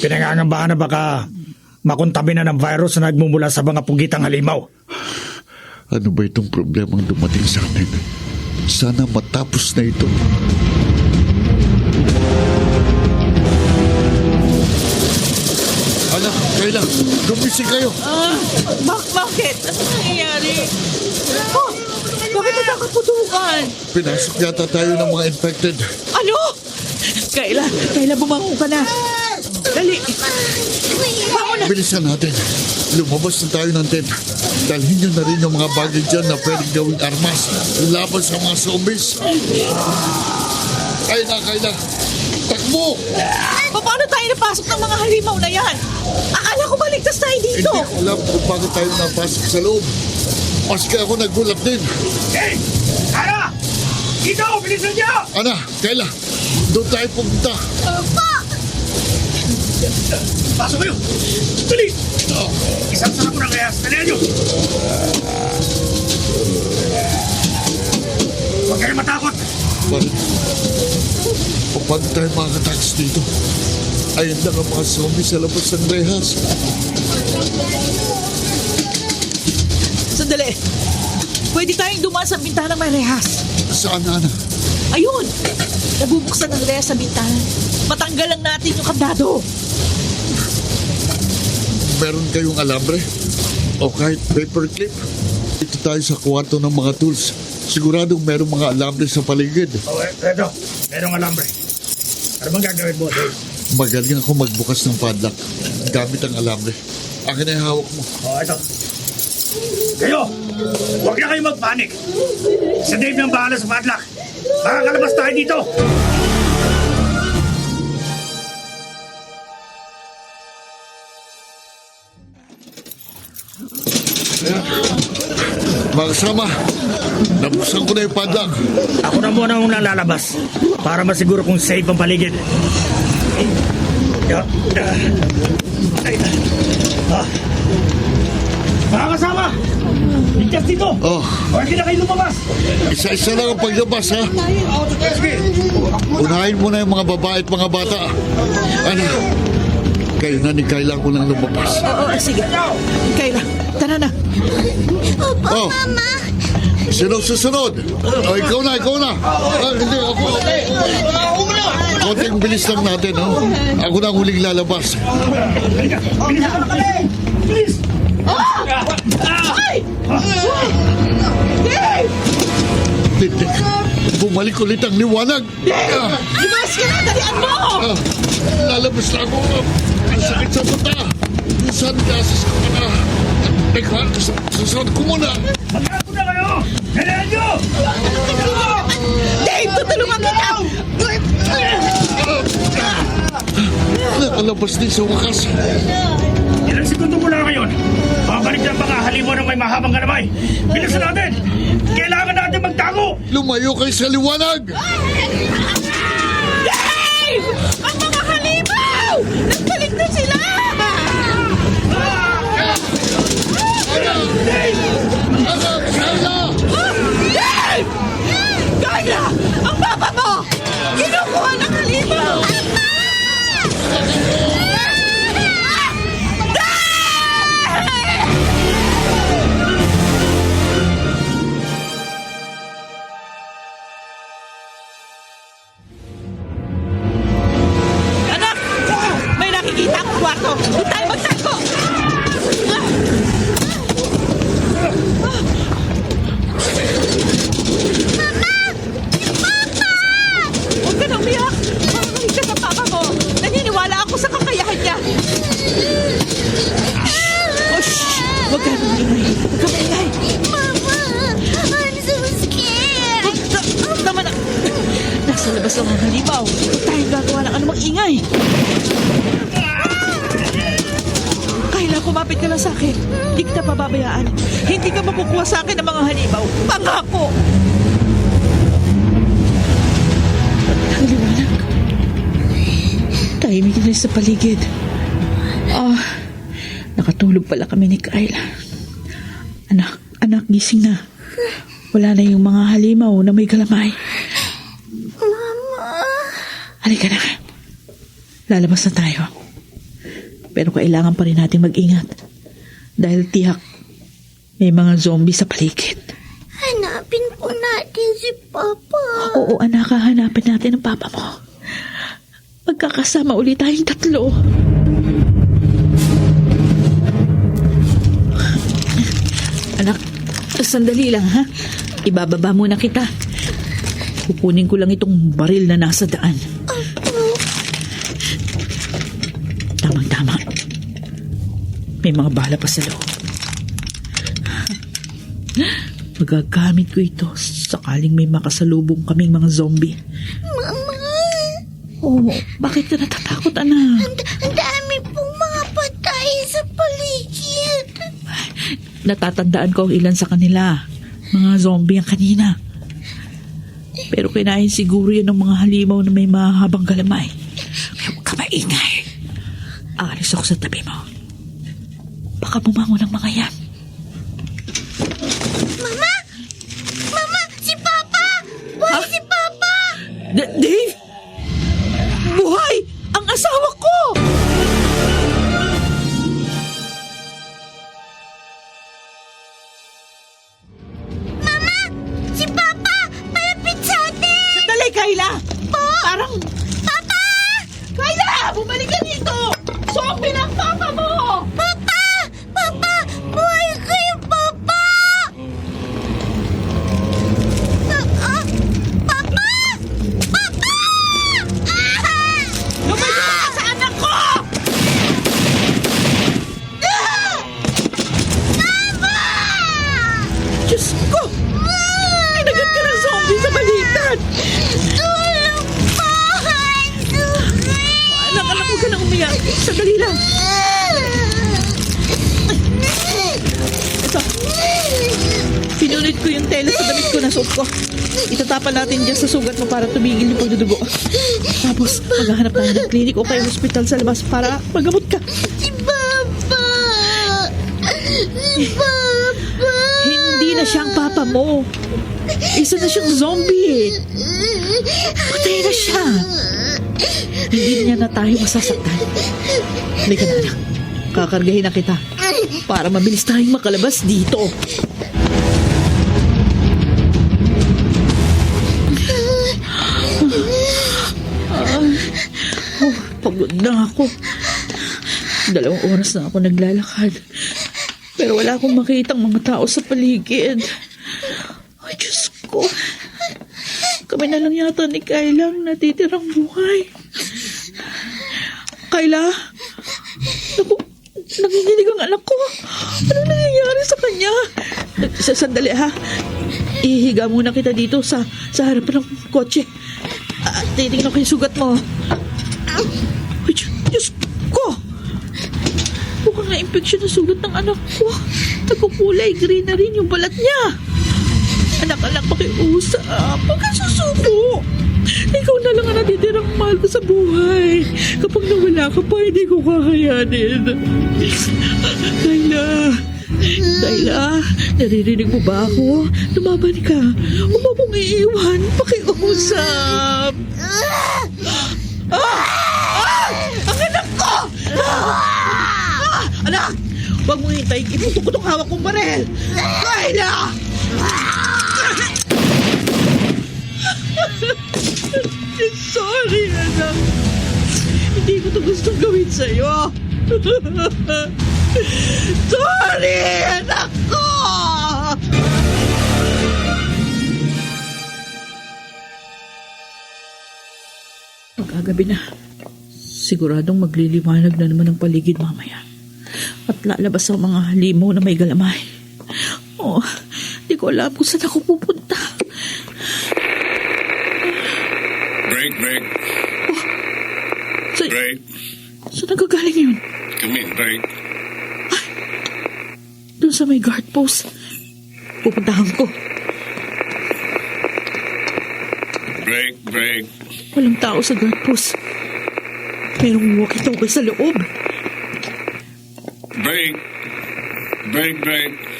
pinangangambahan na baka makontamina ng virus na nagmumula sa mga pugitang halimaw. Ano ba itong problemang dumating sa atin? Sana matapos na ito. Anak, Kayla, gumising kayo. Bakit? Ano nangyayari? Oh, bakit nagkakaputukan? Pinasok yata tayo ng mga infected. Ano? Kayla, bumangon ka na. Dali. Bangon na. Bilisan natin. Lumabas na tayo ng tent. Dalhin nyo na rin yung mga bagay dyan na pwedeng gawing armas laban sa mga zombies. Kayla, takbo! Paano tayo napasok ng mga halimaw na yan? Akala ko ba ligtas tayo dito? Hindi ko alam kung bakit tayo napasok sa loob. Maski ako nagulat din. Hey! Ana! Dito! Bilisan niyo! Ana, Kayla, doon tayo pumunta. Pasok kayo! Dali! Isang sarap ko na kaya. Dalihan niyo! Huwag kayo matakot! Paano tayo makakatakas dito? Ayun lang ang mga zombies sa labas ng rehas. Sandali. Pwede tayong dumaan sa bintana ng may rehas. Saan, Ana? Ayun! Nabubuksan ang rehas sa bintana. Matanggal lang natin yung kandado. Meron kayong alambre? O kahit paperclip? Dito tayo sa kwarto ng mga tools. Siguradong merong mga alambre sa paligid. Eto. Merong alambre. Ano bang gagawin mo, Dave? Magaling ako magbukas ng padlock gamit ang alambre. Akin na yung hawak mo. Ito. Kayo, huwag na kayo magpanik. Si Dave nang bahala sa padlock. Makakalabas tayo dito. Mga kasama, nabuksan ko na yung padlock. Ako na muna ang lalabas para masiguro kung safe ang paligid. Mga kasama, ligtas dito. Oh, Huwag na kayo lumabas. isa-isa lang ang paglabas, ha? Sige. Unahin mo na yung mga babae at mga bata. Ano? Kayo na ni Kayla ko nang lumabas. Oo, sige. Kayla, tara na. Oh, sino susunod? Oh, ikaw na. Hindi, ako. Konting bilis lang natin, ha? Ako na ang huling lalabas. Please. Hindi. Bumalik ulit ang liwanag. Lumas ka na, dalian mo! Lalabas na ako. Ang sakit sa mata. Sunglasses ko na. Teka, susunod ko muna. Magkakapo na kayo. Kailangan nyo. Dave, tutulungan kita! Nakalabas din sa wakas. Ilang segundo mula ngayon, babalik na ang mga halimaw ng may mahabang galamay. Bilisan natin! Kailangan natin magtago! Lumayo kayo sa liwanag. Dave! Ang mga halimaw! Nagbalik na sila! Dave! Kayla! Ang papa mo! Kinukuha ng halimaw! Anak! May nakikita akong kwarto! Doon tayo magtago! Huwag ka nang umiyak! Makakalik ka sa papa mo! Naniniwala ako sa kakayahan niya! Oh, shh! Huwag ka nang maingay! Huwag ka maingay! Mama, I'm so scared. Naman na! Nasa labas ang mga halimaw! Huwag tayong gagawa ng anumang ingay! Kailan kumapit ka lang sa akin? Hindi kita pababayaan. Hindi ka makukuha sa akin ng mga halimaw. Pangako! Ang liwanag. Tahimik na sa paligid. Nakatulog pala kami ni Kayla. Anak, gising na. Wala na yung mga halimaw na may galamay. Mama. Halika na. Lalabas na tayo. Pero kailangan pa rin natin mag-ingat. Dahil tiyak, may mga zombie sa paligid. Hanapin po natin si Papa. Oo, anak, hahanapin natin ang papa mo. Magkakasama ulit tayong tatlo. Anak, sandali lang, ha? Ibababa muna kita. Kukunin ko lang itong baril na nasa daan. Tamang-tama. May mga bala pa sa loob. Magagamit ko ito sakaling may makasalubong kaming mga zombie. Mama. Oh, bakit ka natatakot, anak? Ang dami pong mga patay sa paligid. Natatandaan ko ang ilan sa kanila. Mga zombie ang kanina. Pero kinain siguro yan ng mga halimaw na may mahabang galamay. Kaya huwag ka maingay. Aalis ako sa tabi mo. Baka bumangon ang mga yan. Mama! Mama! Si Papa! Buhay si Papa! Dave! Buhay! Ang asawa ko! Mama! Si Papa! Malapit sa atin! Sandali, Kayla! Parang... Papa! Kayla! Bumalik ka dito! Zombie ng papa mo! Papa! Papa! Buhay Amelia, sandali lang. Ito. Pinunit ko yung tela sa damit ko na suot ko. Itatapan natin dyan sa sugat mo para tumigil yung pagdudugo. Tapos, maghahanap tayo ng klinik o kaya hospital sa labas para magamot ka. Si Papa! Si Papa! Hindi na siyang papa mo. Isa na siyang zombie. Patay na siya. Hindi niya na tayo masasaktan. Halika na, anak. Kakargahin na kita para mabilis tayong makalabas dito. Pagod na ako. 2 oras na ako naglalakad. Pero wala akong makitang mga tao sa paligid. Ay, Diyos ko. Kami na lang yata ni Kayla ang natitirang buhay. Kayla? Naku, nanginginig ang anak ko. Ano nangyayari sa kanya? Sandali ha. Ihiga muna kita dito sa harapan ng kotse. Titingnan ko yung sugat mo. Ay, Diyos ko! Mukhang na-infection na sugat ng anak ko. Nagkukulay green na rin yung balat niya. Anak-anak, pakiusap. Pagkasusubo. Ikaw na lang ang natitirang mahal ko sa buhay. Kapag nawala ka pa, hindi ko kakayanin. Kayla, naririnig mo ba ako? Lumaban ka. Huwag mo kong iiwan. Pakiusap. Ang anak ko! Anak! Huwag mo hintayin. Iputok ko itong hawak kong barel. Kayla! Sorry, anak. Hindi ko ito gustong gawin sa'yo. Sorry, anak ko! Magagabi na. Siguradong magliliwanag na naman ang paligid mamaya. At lalabas ang mga halimaw na may galamay. Oh, di ko alam kung saan ako pupunta. Break. Oh, Break. Saan nagagaling yun? Come in, break. Doon sa may guard post. Pupuntahan ko. Break. Walang tao sa guard post. Merong walkie-talkie sa loob. Break.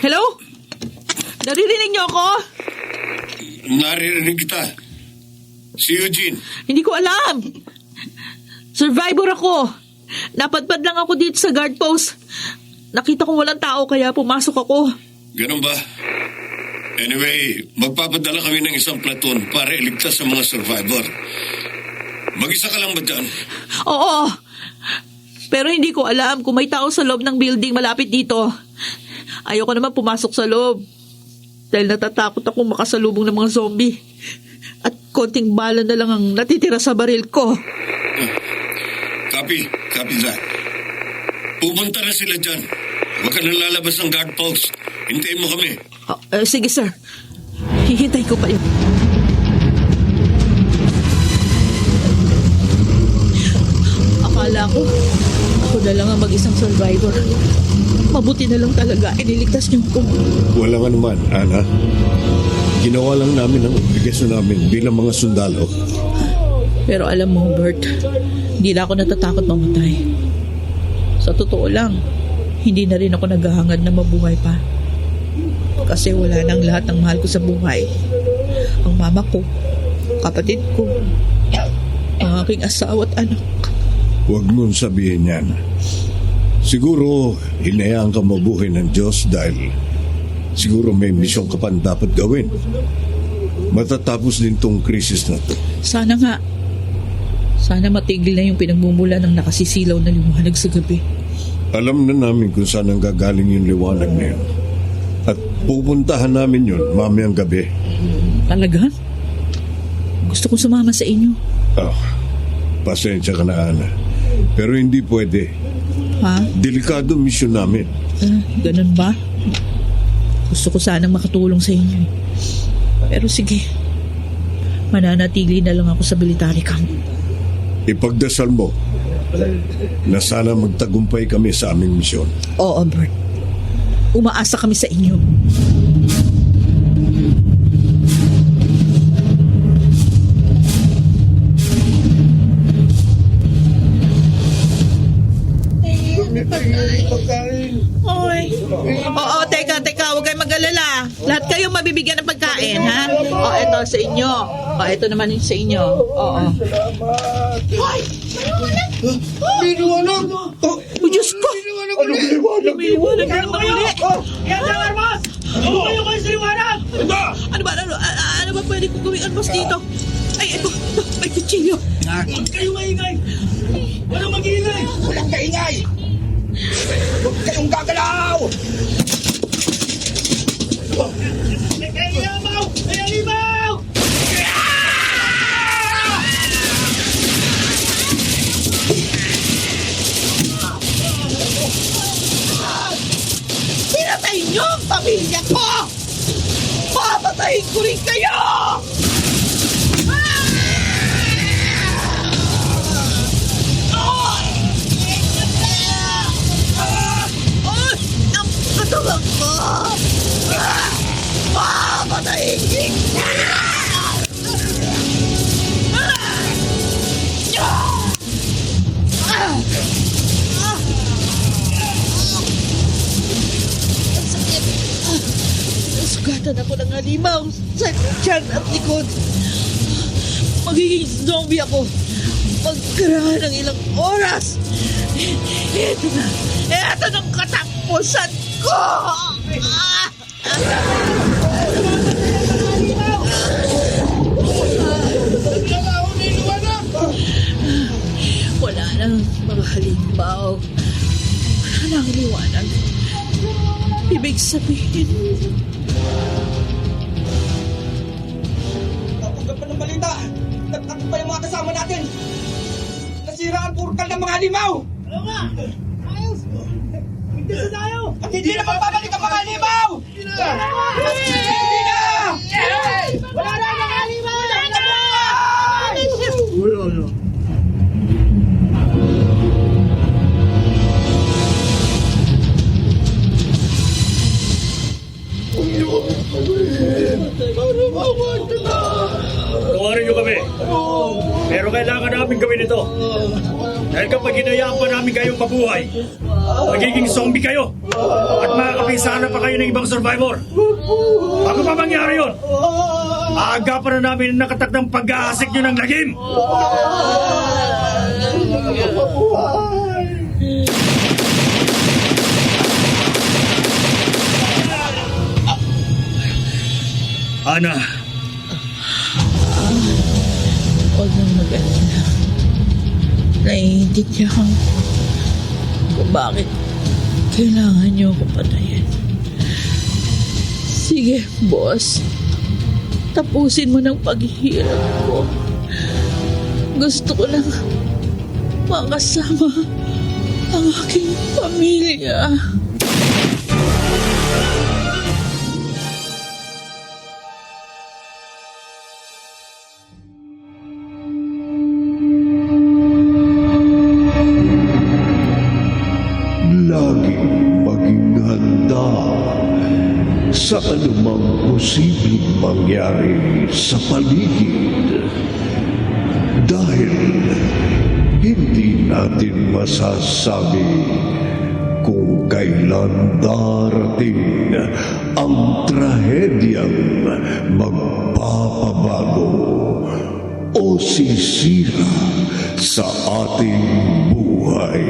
Hello? Naririnig niyo ako? Naririnig kita. Si Eugene. Hindi ko alam. Survivor ako. Napadpad lang ako dito sa guard post. Nakita kong walang tao kaya pumasok ako. Ganun ba? Anyway, magpapadala kami ng isang platoon para iligtas sa mga survivor. Mag-isa ka lang ba dyan? Oo. Pero hindi ko alam kung may tao sa loob ng building malapit dito. Ayoko naman pumasok sa loob. Dahil natatakot akong makasalubong ng mga zombie. At konting bala na lang ang natitira sa baril ko. Copy that. Pupunta na sila dyan. Huwag ka nang lalabas ng guard post. Hintayin mo kami. Sige, sir. Hihintay ko kayo. Akala ko, ako na lang ang mag-isang survivor. Mabuti na lang talaga, iniligtas niyo ko. Walang anuman, Ana. Ginawa lang namin ang obligasyon namin bilang mga sundalo. Pero alam mo, Bert, hindi na ako natatakot mamatay. Sa totoo lang, hindi na rin ako naghahangad na mabuhay pa. Kasi wala nang lahat ng mahal ko sa buhay. Ang mama ko, kapatid ko, ang aking asawa at anak. Huwag mong sabihin yan. Siguro, hinayaan ka mabuhay ng Diyos dahil siguro may misyon ka pa dapat gawin. Matatapos din tong krisis na to. Sana nga. Sana matigil na yung pinagmumula ng nakasisilaw na liwanag sa gabi. Alam na namin kung saan ang gagaling yung liwanag na yun. At pupuntahan namin yun mamayang gabi. Talaga? Gusto kong sumama sa inyo. Pasensya ka na, Ana. Pero hindi pwede. Ha? Delikado misyon namin. Ganun ba? Gusto ko sanang makatulong sa inyo. Pero sige, mananatili na lang ako sa military camp. Ipagdasal mo na sana magtagumpay kami sa aming misyon. Oo, Bert. Umaasa kami sa inyo. Oy. Oo, teka, huwag kayong mag-alala. Lahat kayong mabibigyan ng pagkain, ha? O, eto sa inyo. O, eto naman yung sa inyo. Oo. Ay! Liwanag! Oh, Diyos ko! May liwanag na naman ulit. Yan ang armas! Tumayo kayo sa liwanag! Ano ba pwede kong gawing armas dito? Ay, ito. May kutsilyo. Huwag kayong maingay! Walang mag-iingay! Walang kaingay! Huwag kayong gagalaw! Kaya limaw! Kaya limaw! Pinatay niyo ang pamilya ko! Papatayin ko rin kayo! Ang katawan ko! Papatayin kita! Sugatan ako ng halimaw sa tiyan at likod. Magiging zombie ako pagkaraan ng ilang oras. Ito ng katapusan ko! Wala nang mga halimaw. Wala nang liwanag. Ibig sabihin, Kapag pa ng balita, nagtakot pa yung mga kasama natin. Nasira ang portal ng mga halimaw. Ano nga? Ayos! Higdas na tayo! At hindi na magbabalik ang mga halimaw! Hindi na! Wala na ang mga halimaw! Wala na! Tawarin niyo kami. Pero kailangan namin gawin ito. Dahil kapag hinayaan pa namin kayong mabuhay, magiging zombie kayo. At makakapisahan pa kayo ng ibang survivor. Bago pa mangyari yun, aagapan na namin ang nakatak ng pag-aasik nyo ng lagim. Ana, huwag nang mag-alala. Naiintindihan kung bakit kailangan niyo ako patayin. Sige, boss. Tapusin mo ng paghihirap ko. Gusto ko lang makasama ang aking pamilya. Laging maging handa sa anumang posibleng mangyari sa paligid. Dahil hindi natin masasabi kung kailan darating ang trahedyang magpapabago o sisira sa ating buhay.